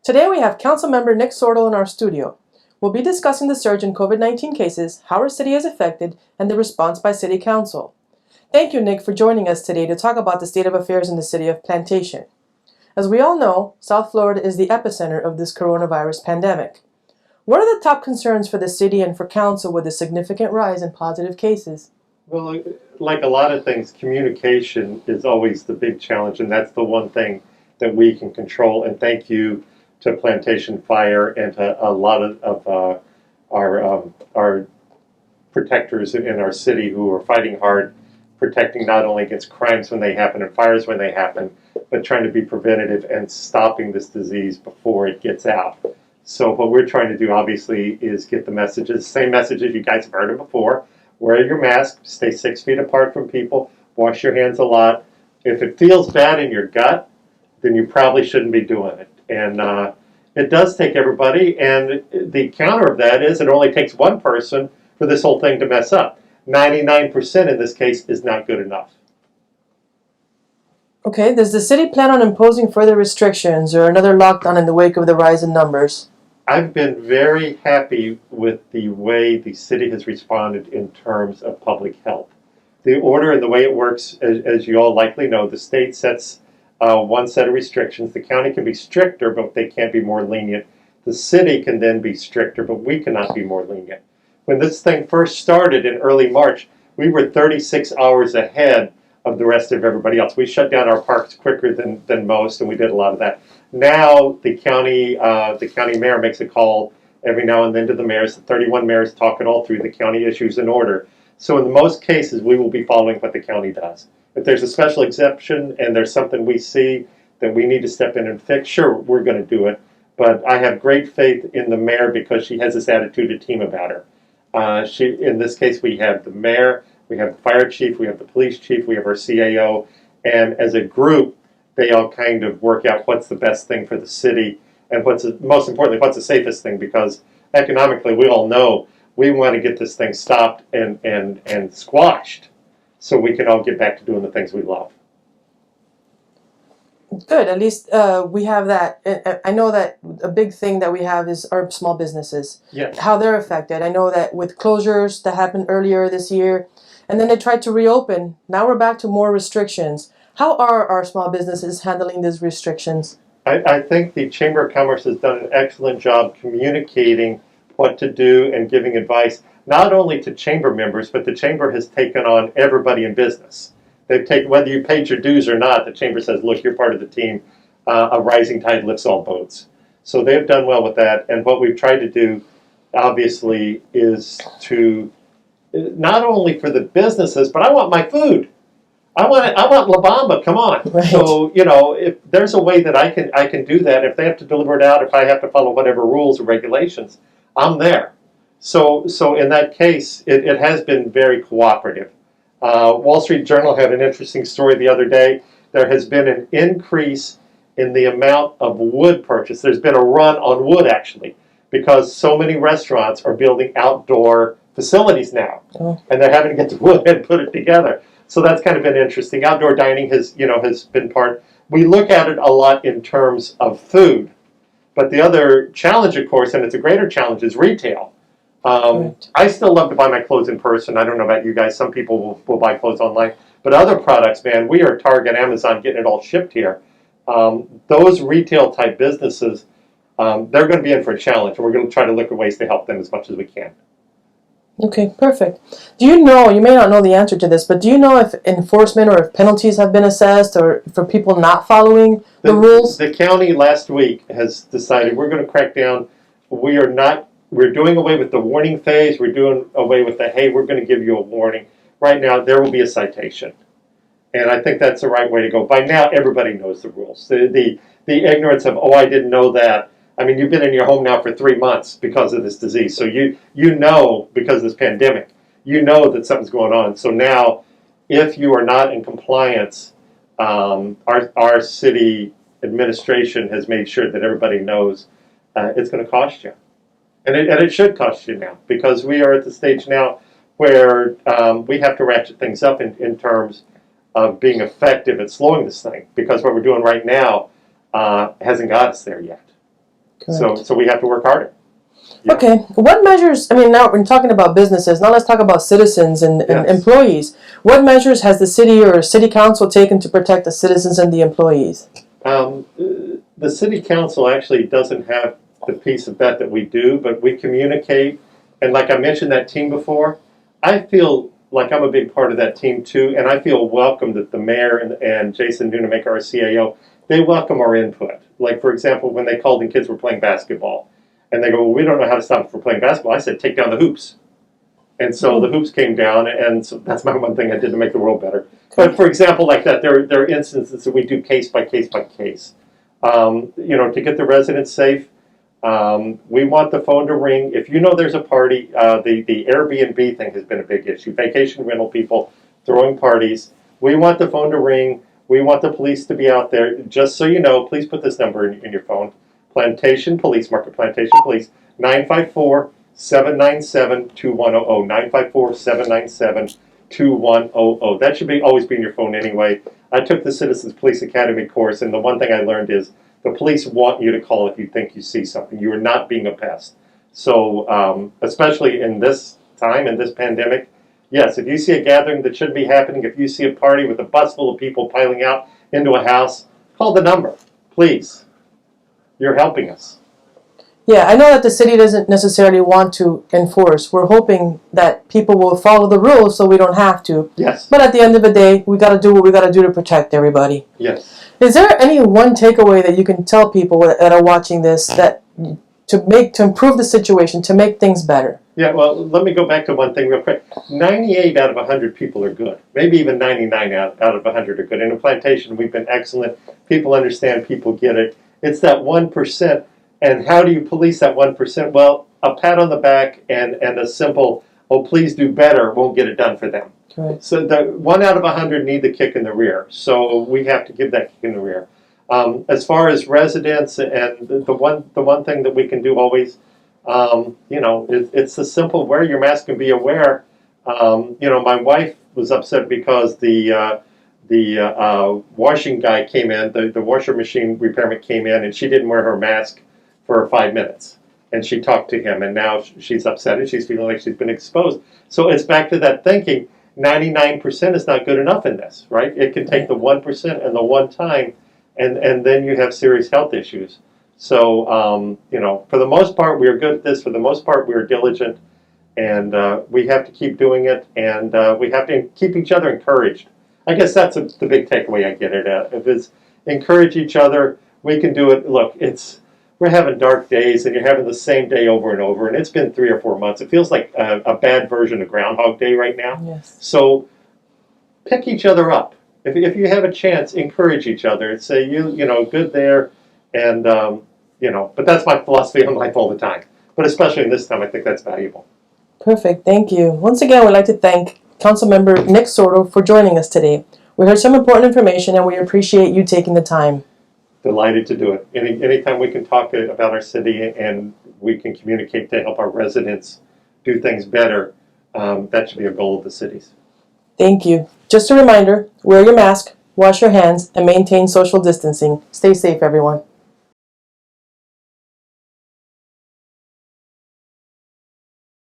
Today we have Councilmember Nick Sortal in our studio. We'll be discussing the surge in COVID-19 cases, how our city is affected, and the response by City Council. Thank you, Nick, for joining us today to talk about the state of affairs in the city of Plantation. As we all know, South Florida is the epicenter of this coronavirus pandemic. What are the top concerns for the city and for council with the significant rise in positive cases? Well, like a lot of things, communication is always the big challenge, and that's the one thing that we can control. And thank you to Plantation Fire and to a lot of our protectors in our city who are fighting hard, protecting not only against crimes when they happen and fires when they happen, but trying to be preventative and stopping this disease before it gets out. So what we're trying to do, obviously, is get the messages, same messages you guys have heard of before. Wear your mask, stay 6 feet apart from people, wash your hands a lot. If it feels bad in your gut, then you probably shouldn't be doing it. And it does take everybody, and the counter of that is it only takes one person for this whole thing to mess up. 99% in this case is not good enough. Okay, does the city plan on imposing further restrictions or another lockdown in the wake of the rise in numbers? I've been very happy with the way the city has responded in terms of public health. The order and the way it works, as you all likely know, the state sets one set of restrictions. The county can be stricter, but they can't be more lenient. The city can then be stricter, but we cannot be more lenient. When this thing first started in early March, we were 36 hours ahead of the rest of everybody else. We shut down our parks quicker than most, and we did a lot of that. Now the county mayor makes a call every now and then to the mayors. The 31 mayors talk it all through. The county issues an order. So in most cases, we will be following what the county does. If there's a special exception and there's something we see that we need to step in and fix, sure, we're going to do it. But I have great faith in the mayor because she has this attitude of team about her. In this case, we have the mayor, we have the fire chief, we have the police chief, we have our CAO, and as a group, they all kind of work out what's the best thing for the city and most importantly, what's the safest thing, because economically, we all know we want to get this thing stopped and squashed so we can all get back to doing the things we love. Good, at least we have that. I know that a big thing that we have is our small businesses, Yes. how they're affected. I know that with closures that happened earlier this year, and then they tried to reopen. Now we're back to more restrictions. How are our small businesses handling these restrictions? I think the Chamber of Commerce has done an excellent job communicating what to do and giving advice, not only to chamber members, but the chamber has taken on everybody in business. They've taken, whether you paid your dues or not, the chamber says, look, you're part of the team. A rising tide lifts all boats. So they've done well with that. And what we've tried to do, obviously, is to, not only for the businesses, but I want my food. I want La Bamba, come on. Right. So, if there's a way that I can do that, if they have to deliver it out, if I have to follow whatever rules or regulations, I'm there. So in that case, it has been very cooperative. Wall Street Journal had an interesting story the other day. There has been an increase in the amount of wood purchase. There's been a run on wood, actually, because so many restaurants are building outdoor facilities now, and they're having to get the wood and put it together. So that's kind of been interesting. Outdoor dining has been part. We look at it a lot in terms of food, but the other challenge, of course, and it's a greater challenge, is retail. I still love to buy my clothes in person. I don't know about you guys. Some people will buy clothes online. But other products, man, we are Target, Amazon, getting it all shipped here. Those retail-type businesses, they're going to be in for a challenge, and we're going to try to look at ways to help them as much as we can. Okay, perfect. Do you know, you may not know the answer to this, but do you know if enforcement or if penalties have been assessed or for people not following the rules? The county last week has decided we're going to crack down. We're doing away with the warning phase. We're doing away with the, hey, we're going to give you a warning. Right now, there will be a citation. And I think that's the right way to go. By now, everybody knows the rules. The ignorance of, oh, I didn't know that. I mean, you've been in your home now for 3 months because of this disease. So you know, because of this pandemic, you know that something's going on. So now, if you are not in compliance, our city administration has made sure that everybody knows it's going to cost you. And it should cost you now, because we are at the stage now where we have to ratchet things up in terms of being effective at slowing this thing, because what we're doing right now hasn't got us there yet. So we have to work harder. Yeah. Okay, what measures, now we're talking about businesses, now let's talk about citizens and Yes. employees. What measures has the city or city council taken to protect the citizens and the employees? The city council actually doesn't have the piece of that we do, but we communicate. And like I mentioned that team before, I feel like I'm a big part of that team too, and I feel welcome that the mayor and Jason Nunemaker, our CAO, they welcome our input. Like, for example, when they called and kids were playing basketball, and they go, well, we don't know how to stop them from playing basketball. I said, take down the hoops. And so the hoops came down, and so that's my one thing I did to make the world better. But for example, like that, there are instances that we do case by case by case. To get the residents safe, we want the phone to ring. If you know there's a party, the Airbnb thing has been a big issue. Vacation rental people throwing parties. We want the phone to ring. We want the police to be out there. Just so you know, please put this number in your phone. Plantation Police, Market Plantation Police, 954-797-2100, 954-797-2100. That should always be in your phone anyway. I took the Citizens Police Academy course, and the one thing I learned is the police want you to call if you think you see something. You are not being a pest. So, especially in this time, in this pandemic, yes, if you see a gathering that shouldn't be happening, if you see a party with a bus full of people piling out into a house, call the number, please. You're helping us. Yeah, I know that the city doesn't necessarily want to enforce. We're hoping that people will follow the rules so we don't have to. Yes. But at the end of the day, we got to do what we got to do to protect everybody. Yes. Is there any one takeaway that you can tell people that are watching this that to improve the situation, to make things better? Yeah, well, let me go back to one thing real quick. 98 out of 100 people are good. Maybe even 99 out of 100 are good. In a plantation, we've been excellent. People understand, people get it. It's that 1%. And how do you police that 1%? Well, a pat on the back and a simple, oh, please do better won't get it done for them. Right. So the 1 out of 100 need the kick in the rear. So we have to give that kick in the rear. As far as residents and the one thing that we can do always, it's the simple wear your mask and be aware. My wife was upset because the washing guy came in, the washer machine repairman came in, and she didn't wear her mask for 5 minutes. And she talked to him, and now she's upset and she's feeling like she's been exposed. So it's back to that thinking, 99% is not good enough in this, right? It can take the 1% and the one time, and then you have serious health issues. So, for the most part, we are good at this. For the most part, we are diligent, and we have to keep doing it, and we have to keep each other encouraged. I guess that's the big takeaway I get it at. If it's encourage each other, we can do it. Look, we're having dark days, and you're having the same day over and over, and it's been 3 or 4 months. It feels like a bad version of Groundhog Day right now. Yes. So pick each other up. If you have a chance, encourage each other and say, good there, and, but that's my philosophy on life all the time. But especially in this time, I think that's valuable. Perfect. Thank you. Once again, we'd like to thank Councilmember Nick Sortal for joining us today. We heard some important information, and we appreciate you taking the time. Delighted to do it. Anytime we can talk about our city and we can communicate to help our residents do things better, that should be a goal of the cities. Thank you. Just a reminder, wear your mask, wash your hands, and maintain social distancing. Stay safe, everyone.